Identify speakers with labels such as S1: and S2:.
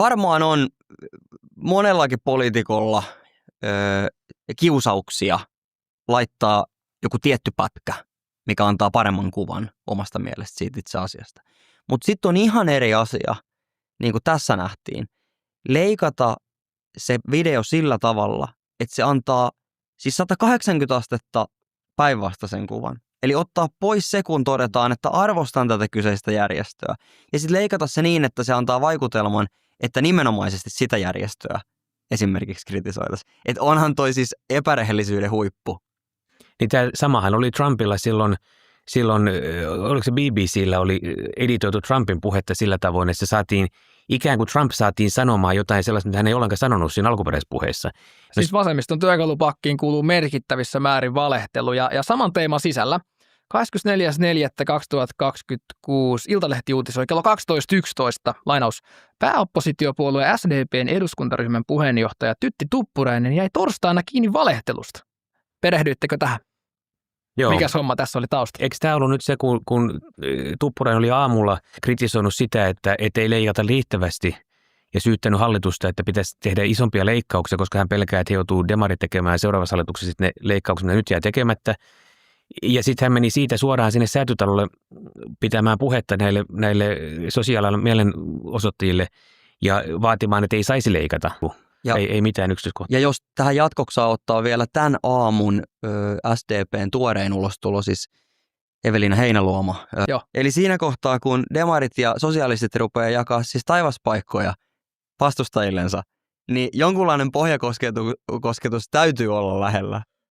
S1: Varmaan on monellakin poliitikolla kiusauksia laittaa joku tietty pätkä, mikä antaa paremman kuvan omasta mielestä siitä itse asiasta. Mutta sitten on ihan eri asia, niin kuin tässä nähtiin, leikata se video sillä tavalla, että se antaa siis 180 astetta päinvastaisen kuvan. Eli ottaa pois se, kun todetaan, että arvostan tätä kyseistä järjestöä. Ja sitten leikata se niin, että se antaa vaikutelman, että nimenomaisesti sitä järjestöä esimerkiksi kritisoitaisiin. Että onhan toi siis epärehellisyyden huippu.
S2: Niin tämä samahan oli Trumpilla silloin, oliko se BBCllä oli editoitu Trumpin puhetta sillä tavoin, että se saatiin, ikään kuin Trump saatiin sanomaan jotain sellaista, mitä hän ei ollenkaan sanonut siinä alkuperäisessä puheessa.
S3: Siis vasemmiston työkalupakkiin kuuluu merkittävissä määrin valehtelu ja saman teeman sisällä 24.4.2026 Iltalehti uutisoi kello 12.11, lainaus, pääoppositiopuolue SDP:n eduskuntaryhmän puheenjohtaja Tytti Tuppurainen jäi torstaina kiinni valehtelusta. Perehdyittekö tähän?
S2: Joo.
S3: Mikäs homma tässä oli taustalla?
S2: Eikö tämä ollut nyt se, kun Tuppurainen oli aamulla kritisoinut sitä, että ei leikata riittävästi ja syyttänyt hallitusta, että pitäisi tehdä isompia leikkauksia, koska hän pelkää, että he joutuu demarit tekemään seuraavassa hallituksessa sitten ne leikkaukset, mitä nyt jää tekemättä. Ja sitten hän meni siitä suoraan sinne Säätytalolle pitämään puhetta näille sosiaalialan mielenosoittajille ja vaatimaan, että ei saisi leikata. Ei mitään yksityiskohtaa.
S1: Ja jos tähän jatkoksi ottaa vielä tämän aamun SDPn tuorein ulostulo, siis Evelina Heinäluoma. Eli siinä kohtaa, kun demarit ja sosialistit rupeaa jakaa siis taivaspaikkoja vastustajillensa, niin jonkunlainen pohjakosketus täytyy olla lähellä.